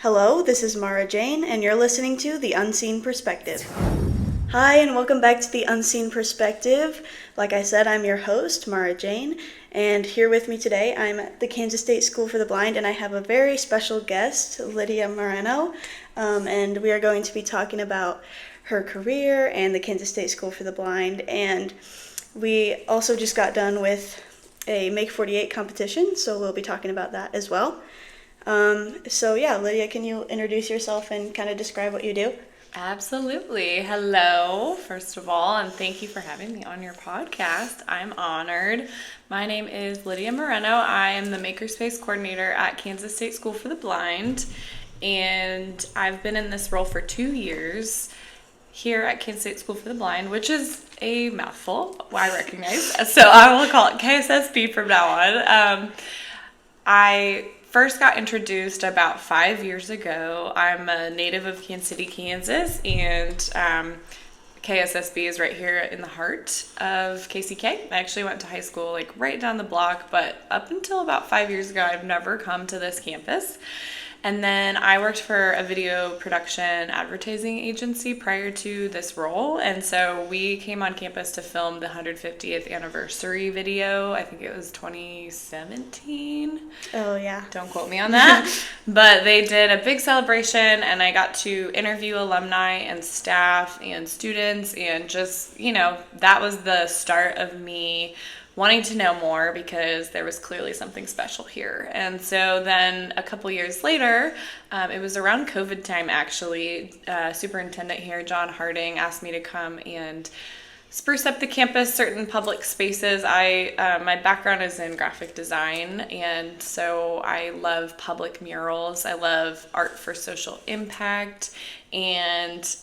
Hello, this is Mara Jane, and you're listening to The Unseen Perspective. Hi, and welcome back to The Unseen Perspective. Like I said, I'm your host, Mara Jane, and here with me today, I'm at the Kansas State School for the Blind, and I have a very special guest, Lydia Moreno, and we are going to be talking about her career and the Kansas State School for the Blind, and we also just got done with a Make 48 competition, so we'll be talking about that as well. Lydia, can you introduce yourself and kind of describe what you do? Absolutely. Hello, first of all, and thank you for having me on your podcast. I'm honored. My name is Lydia Moreno. I am the Makerspace Coordinator at Kansas State School for the Blind, and I've been in this role for 2 years here at Kansas State School for the Blind, which is a mouthful, I recognize. So I will call it KSSB from now on. I first got introduced about 5 years ago. I'm a native of Kansas City, Kansas, and KSSB is right here in the heart of KCK. I actually went to high school like right down the block, but up until about 5 years ago, I've never come to this campus. And then I worked for a video production advertising agency prior to this role. And so we came on campus to film the 150th anniversary video. I think it was 2017. Oh, yeah. Don't quote me on that. But they did a big celebration, and I got to interview alumni and staff and students. And just, that was the start of me wanting to know more because there was clearly something special here. And so then a couple years later, it was around COVID time actually, superintendent here, John Harding, asked me to come and spruce up the campus, certain public spaces. My background is in graphic design, and so I love public murals. I love art for social impact, and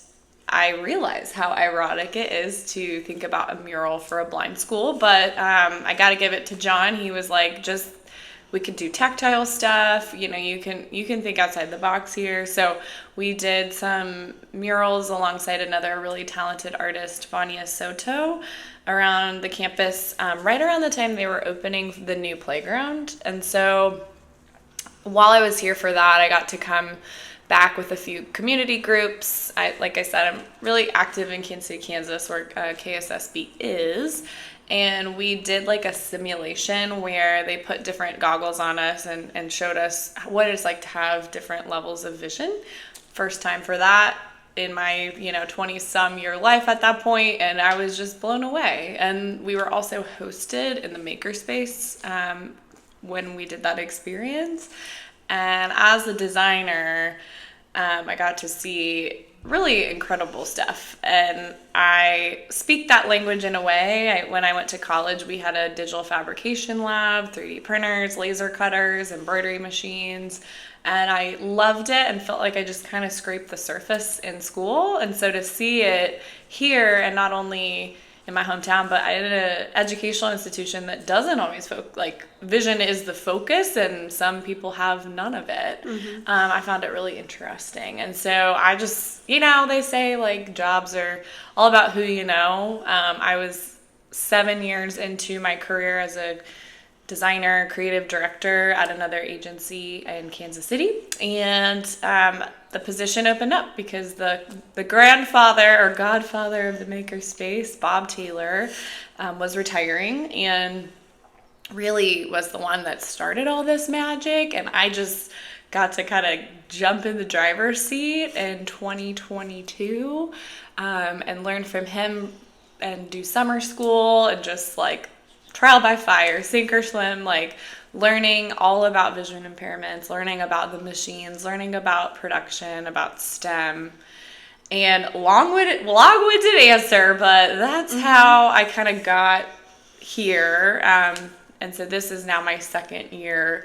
I realize how ironic it is to think about a mural for a blind school, but I got to give it to John. He was like, we could do tactile stuff. You can think outside the box here. So we did some murals alongside another really talented artist, Vanya Soto, around the campus, right around the time they were opening the new playground. And so while I was here for that, I got to come back with a few community groups. Like I said, I'm really active in Kansas City, Kansas, where KSSB is. And we did like a simulation where they put different goggles on us and showed us what it's like to have different levels of vision. First time for that in my 20-some year life at that point, and I was just blown away. And we were also hosted in the Makerspace when we did that experience. And as a designer, I got to see really incredible stuff. And I speak that language in a way. When I went to college, we had a digital fabrication lab, 3D printers, laser cutters, embroidery machines. And I loved it and felt like I just kind of scraped the surface in school. And so to see it here, and not only in my hometown, but in an educational institution that doesn't always vision is the focus, and some people have none of it. Mm-hmm. I found it really interesting. And so I just, they say like jobs are all about who you know. I was 7 years into my career as a designer, creative director at another agency in Kansas City, and the position opened up because the grandfather or godfather of the makerspace, Bob Taylor, was retiring and really was the one that started all this magic. And I just got to kind of jump in the driver's seat in 2022 and learn from him and do summer school and just like trial by fire, sink or swim, like learning all about vision impairments, learning about the machines, learning about production, about STEM. And long-winded answer, but that's how I kind of got here. And so this is now my second year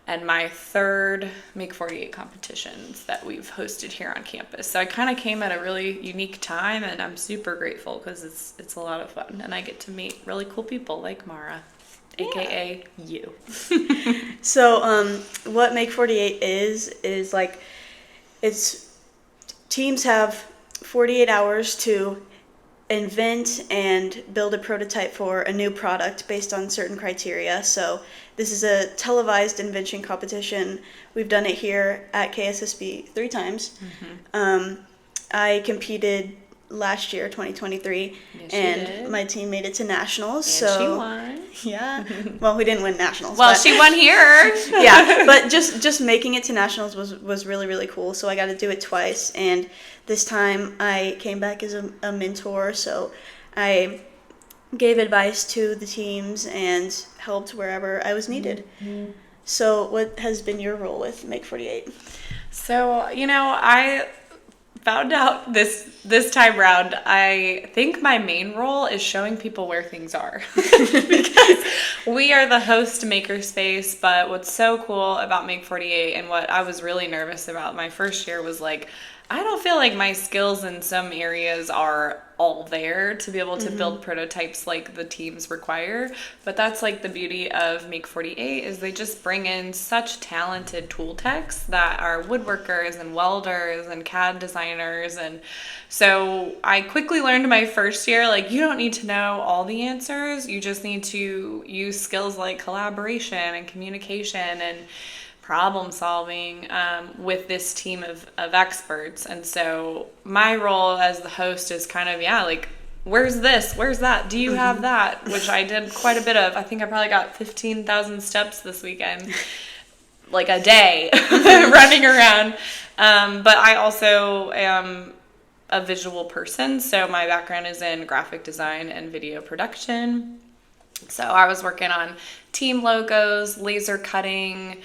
and my third Make 48 competitions that we've hosted here on campus. So I kind of came at a really unique time, and I'm super grateful because it's a lot of fun, and I get to meet really cool people like Mara, aka you. So what Make 48 is like, teams have 48 hours to invent and build a prototype for a new product based on certain criteria. So this is a televised invention competition. We've done it here at KSSB 3 times. I competed last year, 2023, Yes, and you did. my team made it to nationals. And so she won. Yeah. Well, we didn't win nationals. Well, but she won here. yeah, but just making it to nationals was really, really cool. So I got to do it twice, and this time I came back as a mentor. So I gave advice to the teams and helped wherever I was needed. So what has been your role with Make 48? So, I found out this time round, I think my main role is showing people where things are. Because we are the host makerspace, but what's so cool about Make 48 and what I was really nervous about my first year was like, I don't feel like my skills in some areas are all there to be able to build prototypes like the teams require. But that's like the beauty of Make 48 is they just bring in such talented tool techs that are woodworkers and welders and CAD designers. And so I quickly learned my first year, like, you don't need to know all the answers. You just need to use skills like collaboration and communication and problem solving with this team of experts. And so my role as the host is kind of, like, where's this? Where's that? Do you have that? Which I did quite a bit of. I think I probably got 15,000 steps this weekend, like a day running around. But I also am a visual person. So my background is in graphic design and video production. So I was working on team logos, laser cutting.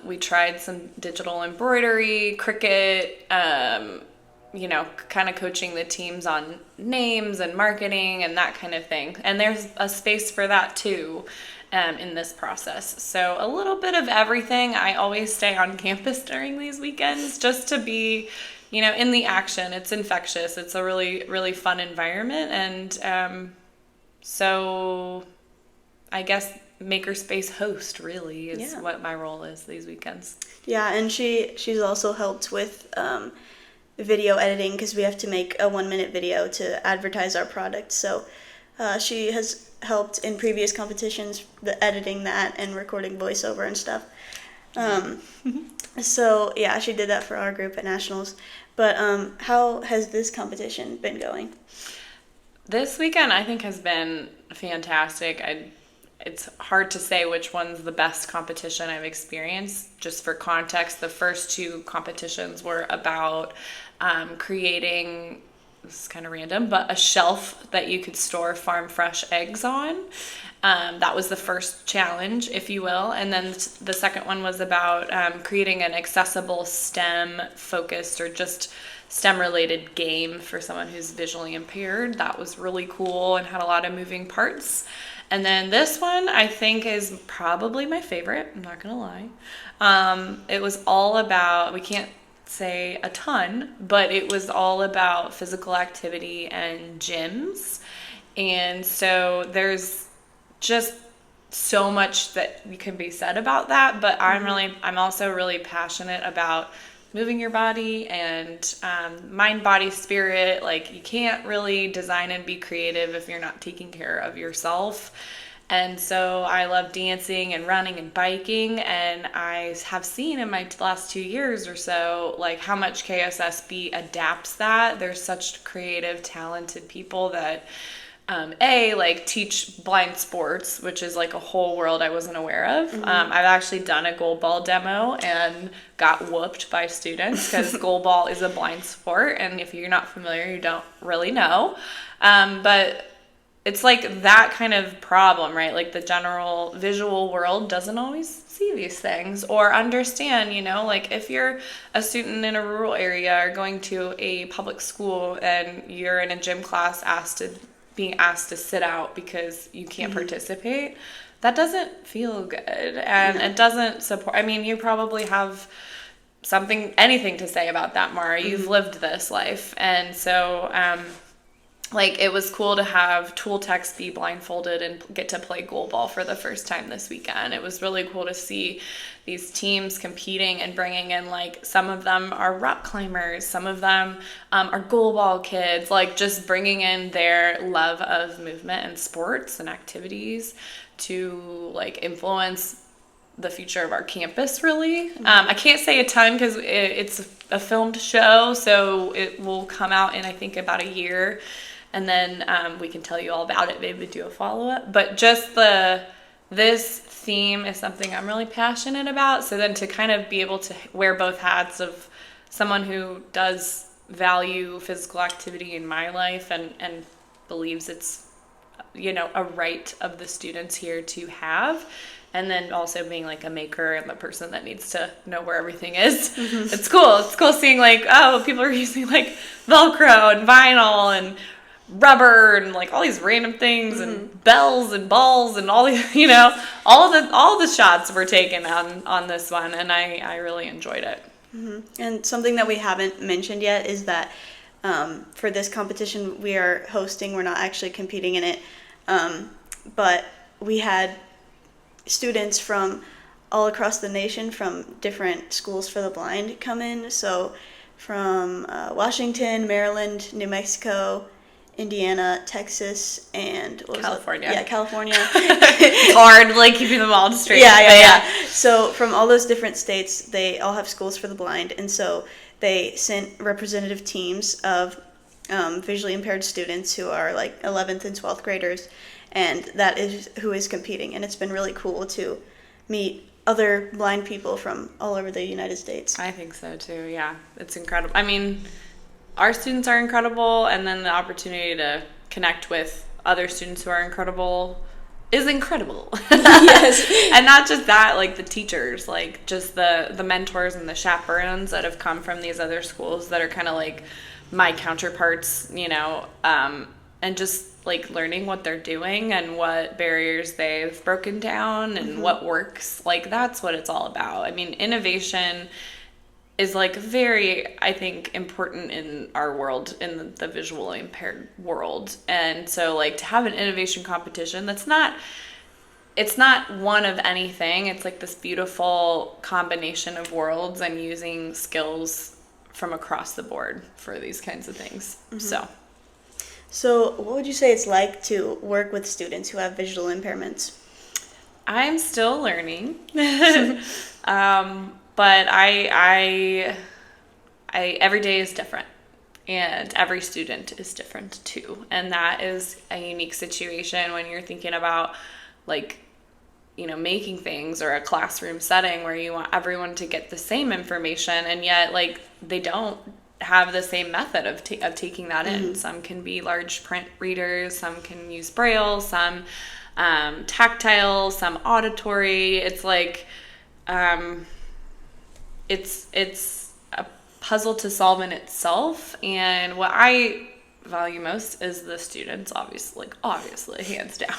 We tried some digital embroidery, Cricut, kind of coaching the teams on names and marketing and that kind of thing. And there's a space for that too in this process. So a little bit of everything. I always stay on campus during these weekends just to be, in the action. It's infectious. It's a really, really fun environment. And so I guess makerspace host really is what my role is these weekends. Yeah, and she's also helped with video editing because we have to make a 1-minute video to advertise our product. So she has helped in previous competitions, the editing that and recording voiceover and stuff. So yeah, she did that for our group at nationals. But how has this competition been going? This weekend I think has been fantastic. It's hard to say which one's the best competition I've experienced. Just for context, the first 2 competitions were about creating, this is kind of random, but a shelf that you could store farm fresh eggs on. That was the first challenge, if you will. And then the second one was about creating an accessible STEM focused or just STEM related game for someone who's visually impaired. That was really cool and had a lot of moving parts. And then this one I think is probably my favorite. I'm not going to lie. It was all about, we can't say a ton, but it was all about physical activity and gyms. And so there's just so much that can be said about that. But I'm also really passionate about moving your body and mind, body, spirit. Like, you can't really design and be creative if you're not taking care of yourself. And so I love dancing and running and biking, and I have seen in my last 2 years or so, like, how much KSSB adapts that. There's such creative, talented people that teach blind sports, which is like a whole world I wasn't aware of. I've actually done a goal ball demo and got whooped by students because goal ball is a blind sport, and if you're not familiar, you don't really know. But it's like that kind of problem, right? Like, the general visual world doesn't always see these things or understand, like, if you're a student in a rural area or going to a public school and you're in a gym class being asked to sit out because you can't participate, that doesn't feel good. And it doesn't support, you probably have anything to say about that, Mara. You've lived this life. And so like, it was cool to have tool techs be blindfolded and get to play goal ball for the first time this weekend. It was really cool to see these teams competing and bringing in, like, some of them are rock climbers, some of them are goal ball kids, like, just bringing in their love of movement and sports and activities to, like, influence the future of our campus, really. I can't say a ton because it's a filmed show, so it will come out in, I think, about a year, and then we can tell you all about it, maybe do a follow-up. But just this theme is something I'm really passionate about, so then to kind of be able to wear both hats of someone who does value physical activity in my life and believes it's, you know, a right of the students here to have, and then also being like a maker and the person that needs to know where everything is. It's cool seeing, like, oh, people are using, like, Velcro and vinyl and rubber and, like, all these random things and bells and balls and all these, you know, all the shots were taken on this one, and I really enjoyed it. And something that we haven't mentioned yet is that for this competition we are hosting, we're not actually competing in it, but we had students from all across the nation from different schools for the blind come in. So from Washington, Maryland, New Mexico, Indiana, Texas, and California. California. It's hard, like, keeping them all straight. Yeah. So from all those different states, they all have schools for the blind, and so they sent representative teams of visually impaired students who are, like, 11th and 12th graders, and that is who is competing. And it's been really cool to meet other blind people from all over the United States. I think so too. Yeah, it's incredible. I mean, our students are incredible, and then the opportunity to connect with other students who are incredible is incredible. Yes. And not just that, like, the teachers, like, just the mentors and the chaperones that have come from these other schools that are kind of like my counterparts, you know, and just, like, learning what they're doing and what barriers they've broken down and what works. Like, that's what it's all about. I mean, innovation is, like, very, I think, important in our world, in the visually impaired world. And so, like, to have an innovation competition that's it's not one of anything. It's, like, this beautiful combination of worlds and using skills from across the board for these kinds of things. So what would you say it's like to work with students who have visual impairments? I'm still learning. But I every day is different, and every student is different too. And that is a unique situation when you're thinking about, like, you know, making things or a classroom setting where you want everyone to get the same information, and yet, like, they don't have the same method of taking that in. Some can be large print readers, some can use Braille, some tactile, some auditory. It's like, it's a puzzle to solve in itself. And what I value most is the students, obviously, hands down.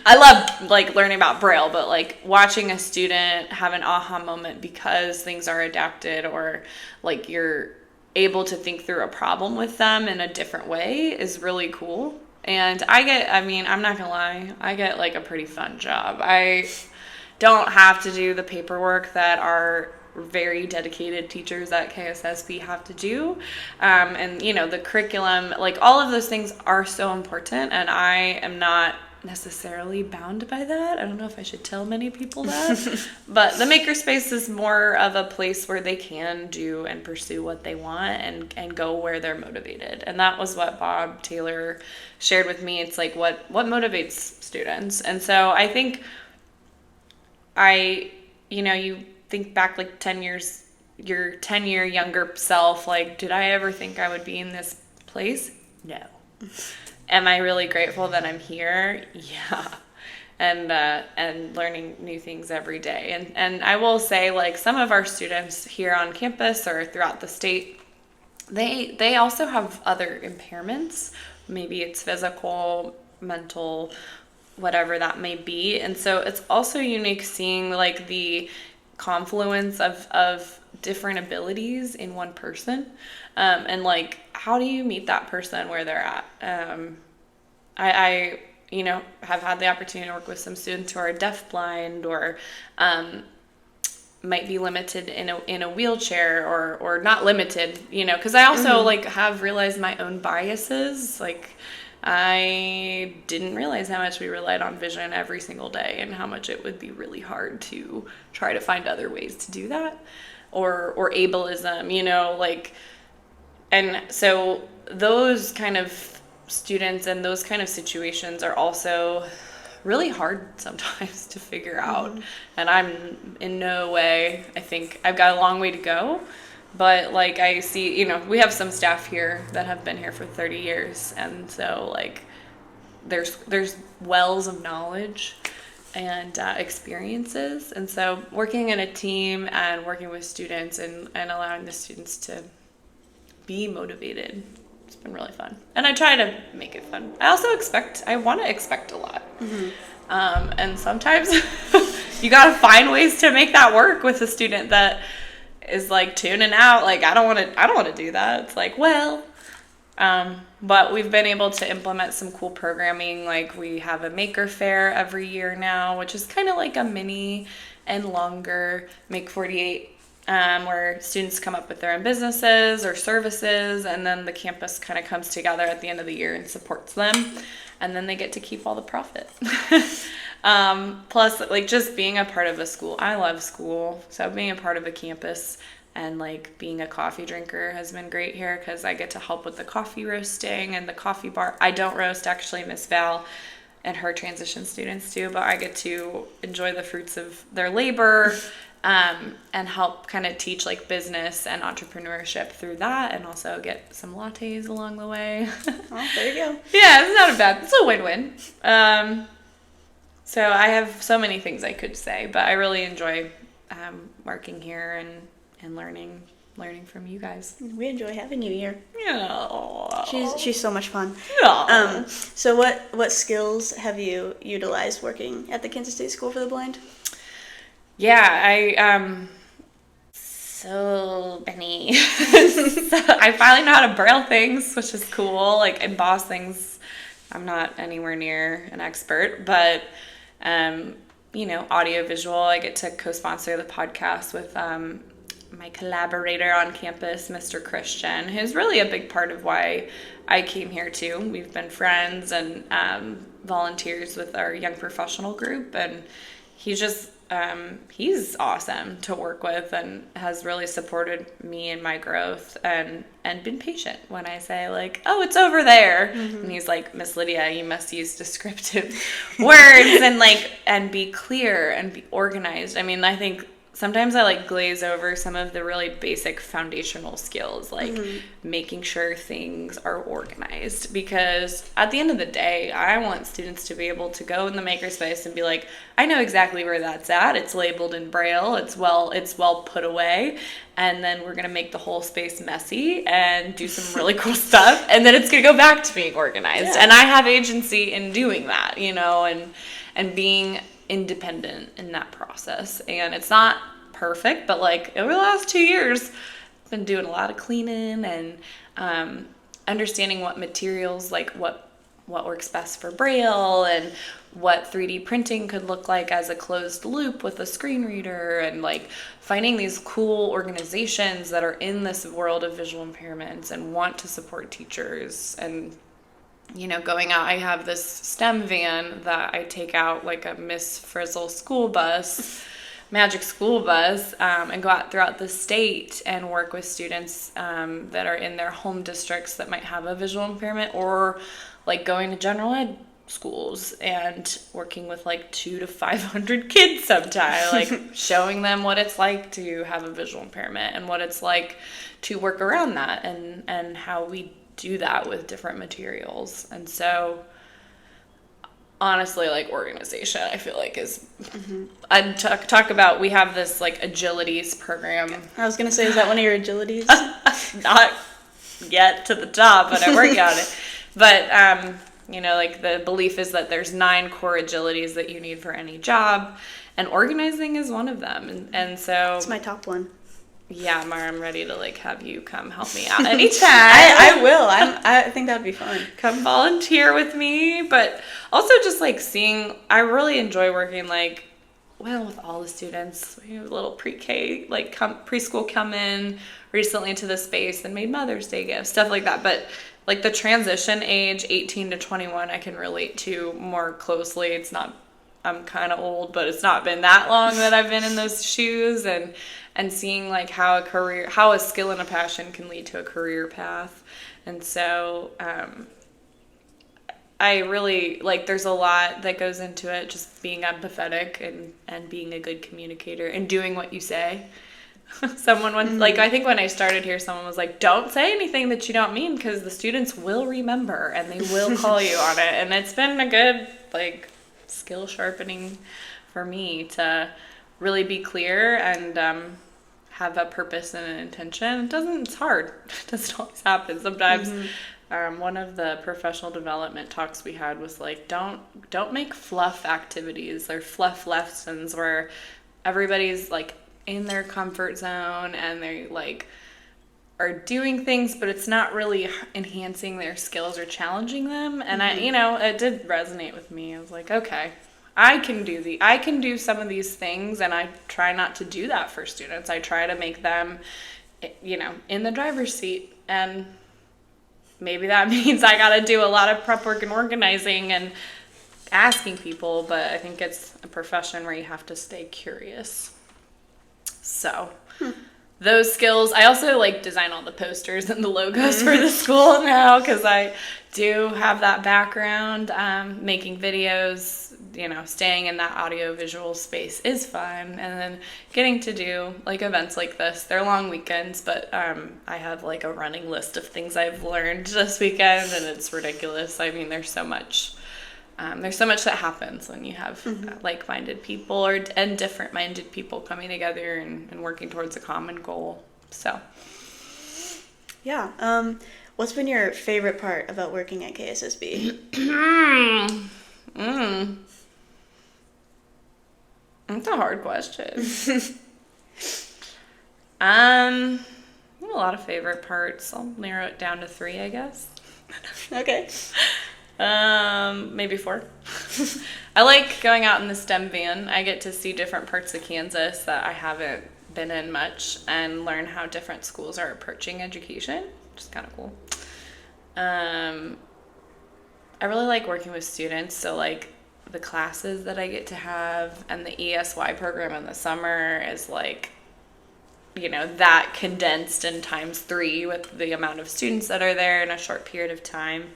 I love, like, learning about Braille, but, like, watching a student have an aha moment because things are adapted, or, like, you're able to think through a problem with them in a different way is really cool. And I'm not gonna lie, I get, like, a pretty fun job. I don't have to do the paperwork that our very dedicated teachers at KSSB have to do. And, you know, the curriculum, like, all of those things are so important, and I am not necessarily bound by that. I don't know if I should tell many people that. But the makerspace is more of a place where they can do and pursue what they want and go where they're motivated. And that was what Bob Taylor shared with me. It's like, what motivates students. And so I think you think back, like, 10 years, your 10-year younger self, like, did I ever think I would be in this place? No. Am I really grateful that I'm here? Yeah. And learning new things every day. And I will say, like, some of our students here on campus or throughout the state, they also have other impairments. Maybe it's physical, mental, whatever that may be. And so it's also unique seeing, like, the confluence of different abilities in one person. And like, how do you meet that person where they're at? I have had the opportunity to work with some students who are deafblind or might be limited in a wheelchair or not limited, because I also like have realized my own biases. Like, I didn't realize how much we relied on vision every single day and how much it would be really hard to try to find other ways to do that, or ableism, like, and so those kind of students and those kind of situations are also really hard sometimes to figure out. And I'm in no way, I think I've got a long way to go, but like I see, we have some staff here that have been here for 30 years. And so like there's wells of knowledge and experiences. And so working in a team and working with students and allowing the students to be motivated, it's been really fun. And I try to make it fun. I want to expect a lot. And sometimes you got to find ways to make that work with a student that is like tuning out. Like, I don't want to do that. It's like, but we've been able to implement some cool programming. Like, we have a maker fair every year now, which is kind of like a mini and longer Make 48, where students come up with their own businesses or services, and then the campus kind of comes together at the end of the year and supports them, and then they get to keep all the profit. Plus, like, just being a part of a school. I love school, so being a part of a campus and like being a coffee drinker has been great here because I get to help with the coffee roasting and the coffee bar. I don't roast, actually. Miss Val and her transition students do, but I get to enjoy the fruits of their labor and help kind of teach like business and entrepreneurship through that, and also get some lattes along the way. Oh, there you go. Yeah, it's a win-win. So I have so many things I could say, but I really enjoy working here and learning from you guys. We enjoy having you here. Yeah. She's so much fun. Yeah. So what skills have you utilized working at the Kansas State School for the Blind? Yeah, so many. So I finally know how to braille things, which is cool. Like, emboss things, I'm not anywhere near an expert, but audio visual. I get to co-sponsor the podcast with my collaborator on campus, Mr. Christian, who's really a big part of why I came here too. We've been friends and volunteers with our young professional group, and he's awesome to work with and has really supported me in my growth and been patient when I say like, oh, it's over there. And he's like, Miss Lydia, you must use descriptive words and be clear and be organized. I mean, I think sometimes I like glaze over some of the really basic foundational skills, like making sure things are organized, because at the end of the day, I want students to be able to go in the makerspace and be like, I know exactly where that's at. It's labeled in Braille. It's well put away. And then we're going to make the whole space messy and do some really cool stuff. And then it's going to go back to being organized. Yeah. And I have agency in doing that, and being independent in that process. And it's not perfect, but like over the last 2 years, I've been doing a lot of cleaning and understanding what materials, like what works best for Braille and what 3D printing could look like as a closed loop with a screen reader, and like finding these cool organizations that are in this world of visual impairments and want to support teachers. And going out, I have this STEM van that I take out, like a Miss Frizzle school bus, magic school bus, and go out throughout the state and work with students that are in their home districts that might have a visual impairment, or like going to general ed schools and working with like 200 to 500 kids sometimes, like showing them what it's like to have a visual impairment and what it's like to work around that, and how we do that with different materials. And so honestly, like, organization, I feel like is I talk about, we have this like agilities program. I was gonna say, is that one of your agilities? Not yet to the top, but I'm working on it. But like, the belief is that there's 9 core agilities that you need for any job, and organizing is one of them. And so It's my top one. yeah, Mara, I'm ready to like have you come help me out anytime. I will. I think that would be fun. Come volunteer with me. But also just like seeing, I really enjoy working like, well, with all the students. We have a little pre-K, like preschool come in recently to the space and made Mother's Day gifts, stuff like that. But like the transition age, 18 to 21, I can relate to more closely. It's not, I'm kind of old, but it's not been that long that I've been in those shoes, and seeing like how a skill and a passion can lead to a career path. And so I really like, there's a lot that goes into it, just being empathetic and being a good communicator and doing what you say. Someone once, like, I think when I started here, someone was like, don't say anything that you don't mean, because the students will remember and they will call you on it. And it's been a good like skill sharpening for me to really be clear and have a purpose and an intention. It's hard. It doesn't always happen. Sometimes one of the professional development talks we had was like, don't make fluff activities or fluff lessons where everybody's like in their comfort zone and they like are doing things, but it's not really enhancing their skills or challenging them. And it did resonate with me. I was like, okay, I can do some of these things, and I try not to do that for students. I try to make them, in the driver's seat, and maybe that means I got to do a lot of prep work and organizing and asking people, but I think it's a profession where you have to stay curious. So those skills. I also like design all the posters and the logos for the school now, because I do have that background. Making videos, staying in that audio visual space is fun. And then getting to do like events like this. They're long weekends, but I have like a running list of things I've learned this weekend, and it's ridiculous. I mean, there's so much that happens when you have like-minded people and different-minded people coming together and working towards a common goal. So, yeah. What's been your favorite part about working at KSSB? That's a hard question. I have a lot of favorite parts. I'll narrow it down to 3, I guess. Okay. Maybe 4. I like going out in the STEM van. I get to see different parts of Kansas that I haven't been in much and learn how different schools are approaching education, which is kind of cool. I really like working with students, so like the classes that I get to have and the ESY program in the summer is like, that condensed in times 3 with the amount of students that are there in a short period of time.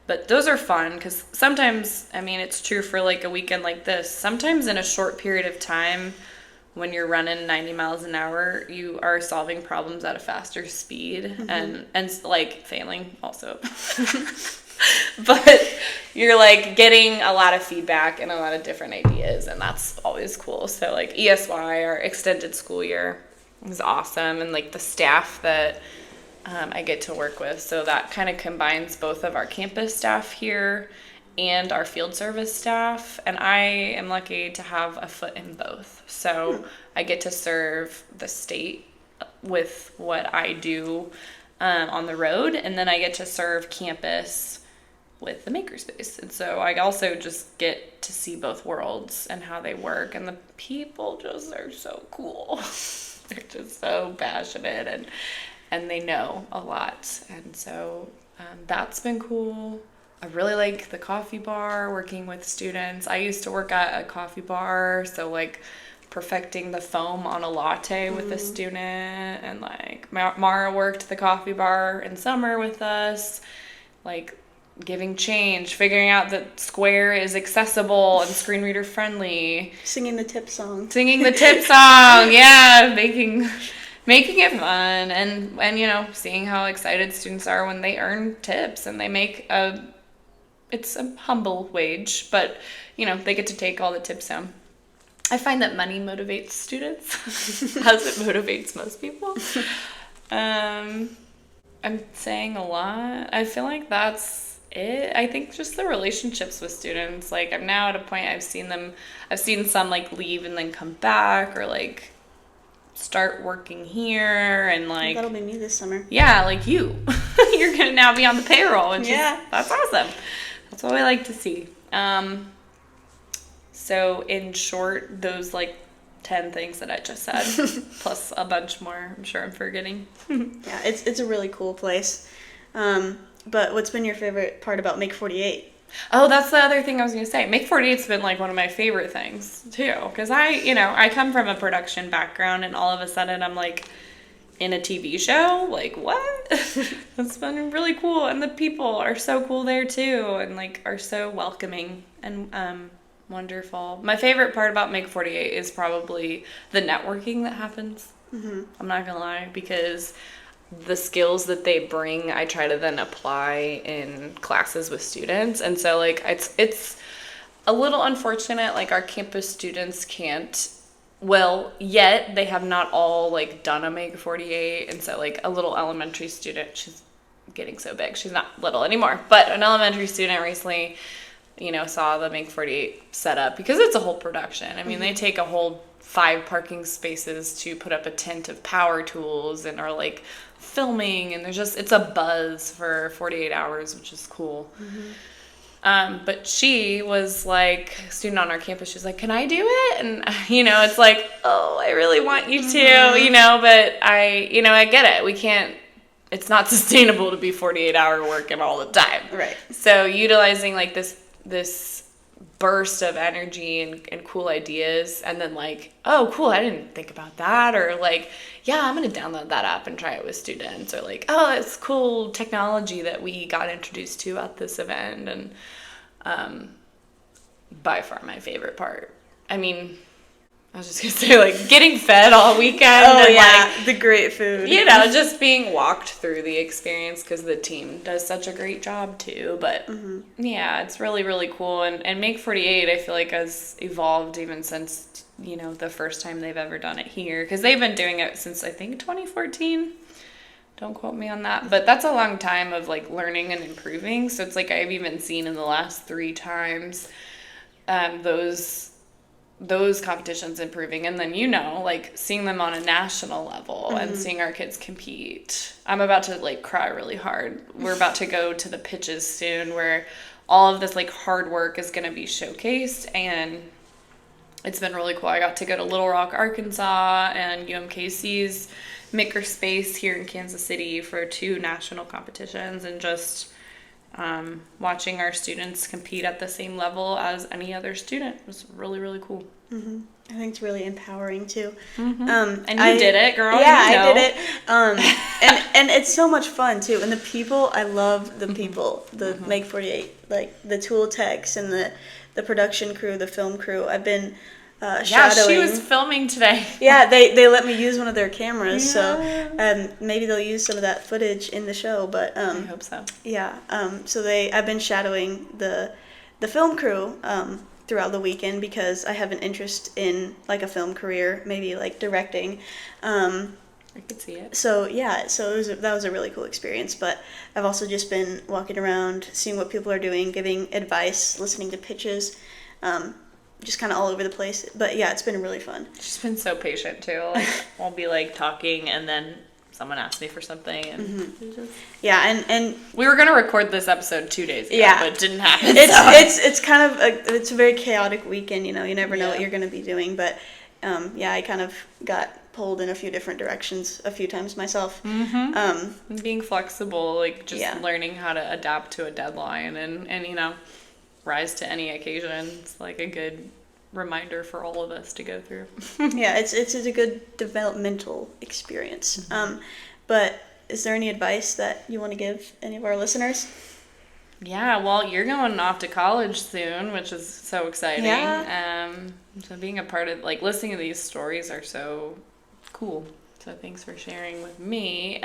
But those are fun because sometimes, it's true for like a weekend like this, sometimes in a short period of time when you're running 90 miles an hour, you are solving problems at a faster speed and like failing also. But you're like getting a lot of feedback and a lot of different ideas, and that's always cool. So like ESY, our extended school year, is awesome, and like the staff that I get to work with. So that kind of combines both of our campus staff here and our field service staff. And I am lucky to have a foot in both. So I get to serve the state with what I do on the road. And then I get to serve campus with the makerspace. And so I also just get to see both worlds and how they work. And the people just are so cool. They're just so passionate and they know a lot. And so that's been cool. I really like the coffee bar, working with students. I used to work at a coffee bar, so like perfecting the foam on a latte with a student, and like Mara worked the coffee bar in summer with us, like giving change, figuring out that Square is accessible and screen reader friendly. Singing the tip song, yeah, making it fun, and seeing how excited students are when they earn tips and they make it's a humble wage, but they get to take all the tips home. I find that money motivates students as it motivates most people. I'm saying a lot. I feel like that's it. I think just the relationships with students. Like, I'm now at a point I've seen some like leave and then come back, or like start working here, and like That'll be me this summer. yeah, like you. You're gonna now be on the payroll, which Yeah. that's awesome. That's what we like to see. So in short, those like 10 things that I just said, plus a bunch more I'm sure I'm forgetting. Yeah, it's a really cool place. But what's been your favorite part about Make 48? Oh, that's the other thing I was going to say. Make 48's been like one of my favorite things too, because I come from a production background, and all of a sudden I'm like in a TV show. Like, what? That's been really cool, and the people are so cool there too, and like are so welcoming and wonderful. My favorite part about Make 48 is probably the networking that happens. Mm-hmm. I'm not gonna lie, because the skills that they bring, I try to then apply in classes with students. And so like it's a little unfortunate, like our campus students can't, well, yet they have not all like done a Make 48. And so like a little elementary student, she's getting so big, she's not little anymore, but an elementary student recently, saw the Make 48 setup, because it's a whole production. I mean, they take a whole 5 parking spaces to put up a tent of power tools and are like filming, and it's a buzz for 48 hours, which is cool. Mm-hmm. But she was like, a student on our campus, she was like, can I do it? And, it's like, oh, I really want you to, but I get it. We can't, it's not sustainable to be 48-hour working all the time. Right. So utilizing like this burst of energy and cool ideas, and then like, oh cool, I didn't think about that, or like, yeah, I'm gonna download that app and try it with students, or like, oh, it's cool technology that we got introduced to at this event. And by far my favorite part, I mean, I was just gonna say, like, getting fed all weekend. Oh, and yeah, like, the great food. Just being walked through the experience, because the team does such a great job too. But yeah, it's really, really cool. And Make 48, I feel like, has evolved even since, the first time they've ever done it here. Because they've been doing it since, I think, 2014. Don't quote me on that. But that's a long time of, like, learning and improving. So it's like I've even seen in the last 3 times those competitions improving, and then like seeing them on a national level and seeing our kids compete. I'm about to like cry really hard. We're about to go to the pitches soon, where all of this like hard work is going to be showcased, and it's been really cool. I got to go to Little Rock, Arkansas, and UMKC's Makerspace here in Kansas City for 2 national competitions, and just watching our students compete at the same level as any other student was really, really cool. Mm-hmm. I think it's really empowering too. Mm-hmm. And you did it, girl. Yeah, I did it. And it's so much fun too. And the people, I love the people. The Make 48, like the tool techs and the production crew, the film crew. I've been shadowing. She was filming today. Yeah, they let me use one of their cameras, so maybe they'll use some of that footage in the show. But I hope so. Yeah, so I've been shadowing the film crew throughout the weekend, because I have an interest in like a film career, maybe like directing. I could see it. So yeah, that was a really cool experience. But I've also just been walking around, seeing what people are doing, giving advice, listening to pitches. Just kind of all over the place. But yeah, it's been really fun. She's been so patient too. Like, I'll be like talking, and then someone asks me for something, and yeah, and we were gonna record this episode 2 days ago, but it didn't happen. It's kind of it's a very chaotic weekend. You never know what you're gonna be doing. But I kind of got pulled in a few different directions a few times myself. And being flexible, like just learning how to adapt to a deadline, and rise to any occasion. It's like a good reminder for all of us to go through. Yeah, it's a good developmental experience. But is there any advice that you want to give any of our listeners? Yeah, well, you're going off to college soon, which is so exciting. Yeah. So being a part of, like, listening to these stories are so cool. So thanks for sharing with me.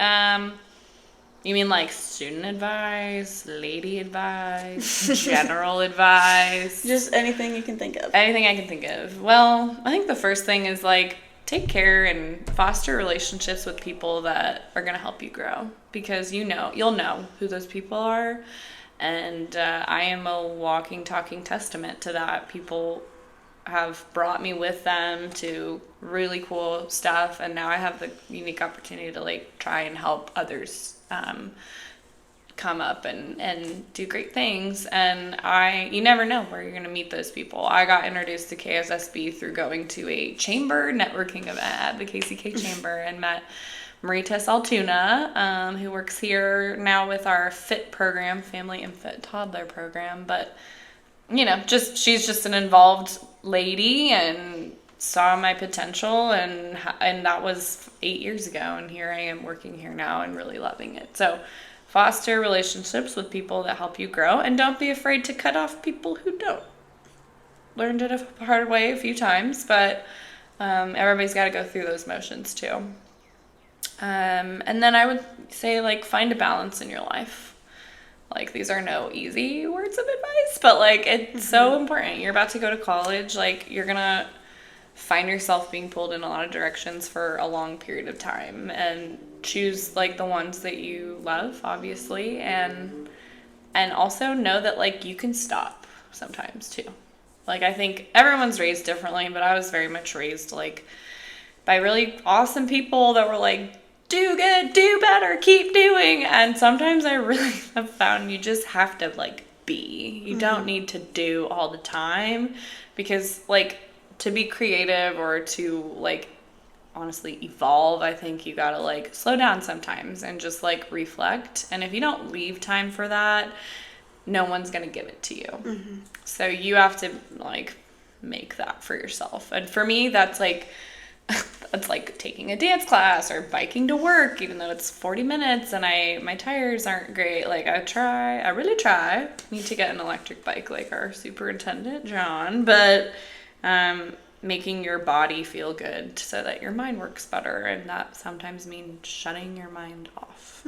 You mean like student advice, lady advice, general advice? Just anything you can think of. Anything I can think of. Well, I think the first thing is like take care and foster relationships with people that are going to help you grow, because you'll know who those people are, And I am a walking, talking testament to that. People have brought me with them to really cool stuff, and now I have the unique opportunity to like try and help others come up and do great things. And you never know where you're going to meet those people. I got introduced to KSSB through going to a chamber networking event at the KCK chamber and met Marita Saltuna, who works here now with our FIT program, Family Infant Toddler program. But she's just an involved lady and saw my potential, and that was 8 years ago, and here I am working here now and really loving it. So foster relationships with people that help you grow, and don't be afraid to cut off people who don't. Learned it a hard way a few times, but everybody's got to go through those motions too. And then I would say, like, find a balance in your life. Like, these are no easy words of advice, but, like, it's so important. You're about to go to college. Like, you're going to find yourself being pulled in a lot of directions for a long period of time. And choose, like, the ones that you love, obviously. And also know that, like, you can stop sometimes, too. Like, I think everyone's raised differently, but I was very much raised, like, by really awesome people that were, like, do good, do better, keep doing. And sometimes I really have found you just have to, like, be. You don't need to do all the time, because, like, to be creative or to, like, honestly evolve, I think you gotta, like, slow down sometimes and just, like, reflect. And if you don't leave time for that, no one's gonna give it to you. So you have to, like, make that for yourself. And for me, that's like it's like taking a dance class or biking to work, even though it's 40 minutes and my tires aren't great. Like, I really try. Need to get an electric bike like our superintendent, John. But making your body feel good so that your mind works better. And that sometimes means shutting your mind off.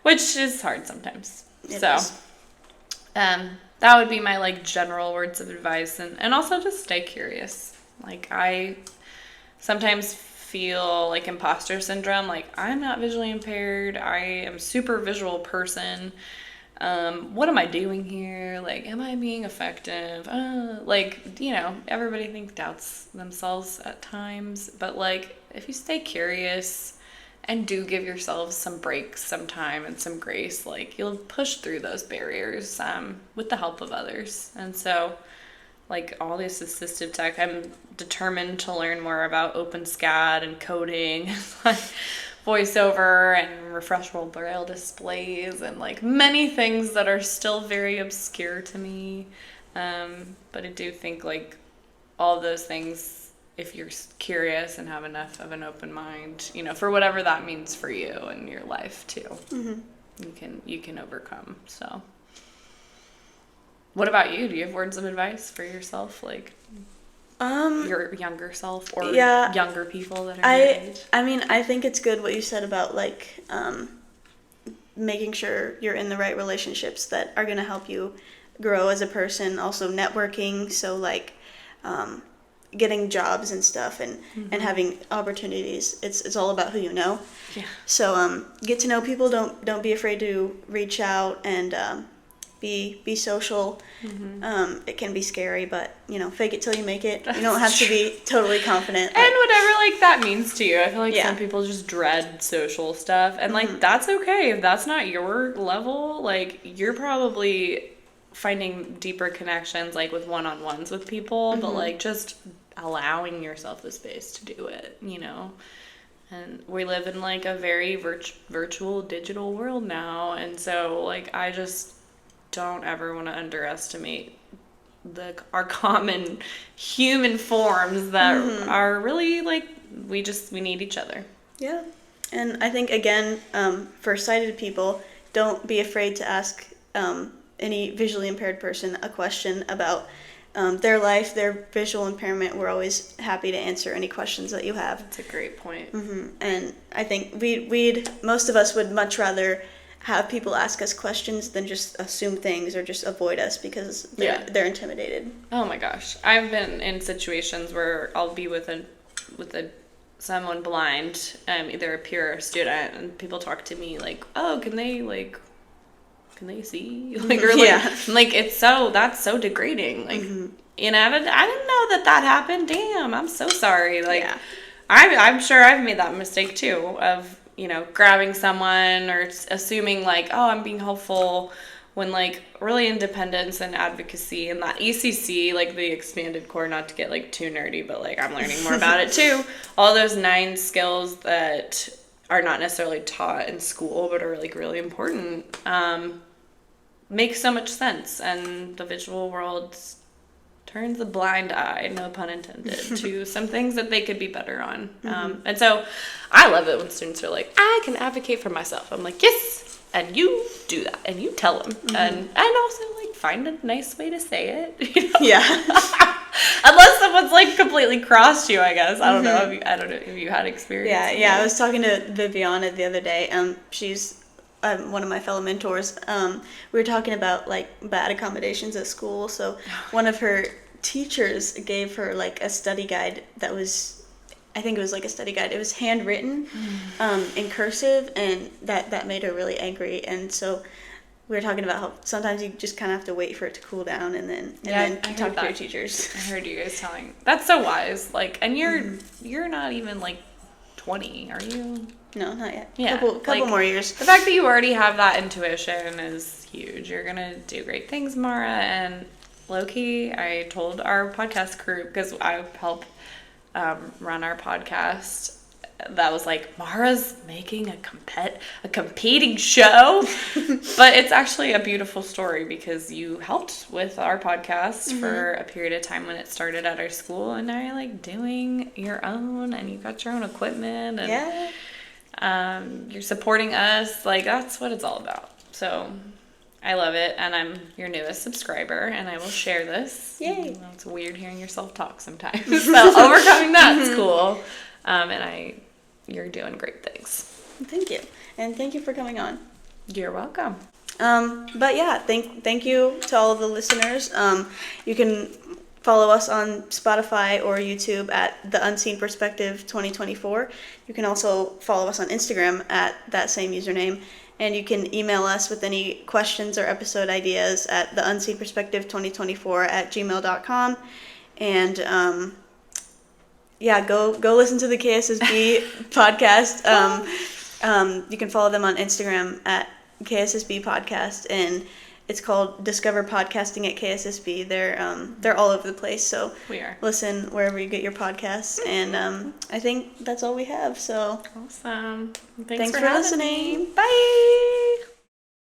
Which is hard sometimes. It is. That would be my, like, general words of advice. And also just stay curious. Like, I sometimes feel like imposter syndrome. Like, I'm not visually impaired. I am a super visual person. What am I doing here? Like, am I being effective? Like, everybody doubts themselves at times. But, like, if you stay curious and do give yourselves some breaks sometime and some grace, like, you'll push through those barriers with the help of others. And so, like, all this assistive tech, I'm determined to learn more about OpenSCAD and coding, like voiceover and refreshable braille displays, and, like, many things that are still very obscure to me. But I do think, like, all those things, if you're curious and have enough of an open mind, for whatever that means for you and your life too, you can overcome. So. What about you? Do you have words of advice for yourself, like your younger self or younger people that are your age? I mean, I think it's good what you said about, like, making sure you're in the right relationships that are going to help you grow as a person. Also networking, so, like, getting jobs and stuff and having opportunities. It's all about who you know. Yeah. So get to know people. Don't be afraid to reach out and be social. It can be scary, but fake it till you make it. You don't have to be totally confident. And whatever, like, that means to you. I feel like some people just dread social stuff, and like that's okay if that's not your level. Like, you're probably finding deeper connections, like, with one-on-ones with people, but, like, just allowing yourself the space to do it. And we live in, like, a very virtual digital world now, and so, like, I just don't ever want to underestimate our common human forms that are really, like, we need each other. Yeah. And I think, again, for sighted people, don't be afraid to ask any visually impaired person a question about their life, their visual impairment. We're always happy to answer any questions that you have. That's a great point. And I think most of us would much rather have people ask us questions than just assume things or just avoid us because they're intimidated. Oh my gosh. I've been in situations where I'll be with someone blind, either a peer or a student, and people talk to me like, oh, can they, like, can they see? Like, or like, Yeah. like that's so degrading. Like, and I didn't know that happened. Damn, I'm so sorry. Like, Yeah. I'm sure I've made that mistake too of, grabbing someone or assuming like, oh, I'm being helpful, when like really independence and advocacy and that ECC, like the expanded core, not to get like too nerdy, but like I'm learning more about it too. All those 9 skills that are not necessarily taught in school but are like really important, make so much sense, and the visual world turns a blind eye, no pun intended, to some things that they could be better on. And so I love it when students are like, I can advocate for myself. I'm like, yes, and you do that, and you tell them, and also like find a nice way to say it. Yeah. Unless someone's like completely crossed you, I guess. I don't know if you had experience. Yeah. I was talking to Viviana the other day. She's one of my fellow mentors. We were talking about like bad accommodations at school. So one of her teachers gave her like a study guide that was, I think it was like a study guide. It was handwritten in cursive, and that made her really angry. And so we were talking about how sometimes you just kind of have to wait for it to cool down and then talk to your teachers. I heard you guys telling. That's so wise. Like, and you're not even like 20, are you? No, not yet. Yeah, couple more years. The fact that you already have that intuition is huge. You're gonna do great things, Mara. And low-key, I told our podcast group, because I help run our podcast, that was like, Mara's making a competing show. But it's actually a beautiful story, because you helped with our podcast for a period of time when it started at our school, and now you're like doing your own, and you got your own equipment, and you're supporting us. Like, that's what it's all about. So I love it, and I'm your newest subscriber, and I will share this. Yay. It's weird hearing yourself talk sometimes, so overcoming that's cool. And you're doing great things. Thank you. And thank you for coming on. You're welcome. But yeah, thank you to all of the listeners. You can follow us on Spotify or YouTube at The Unseen Perspective 2024. You can also follow us on Instagram at that same username. And you can email us with any questions or episode ideas at theunseenperspective2024@gmail.com. And go listen to the KSSB podcast. You can follow them on Instagram at KSSB Podcast, and it's called Discover Podcasting at KSSB. They're all over the place, so We are. listen wherever you get your podcasts. And I think that's all we have. So Awesome. thanks for having listening. me. Bye.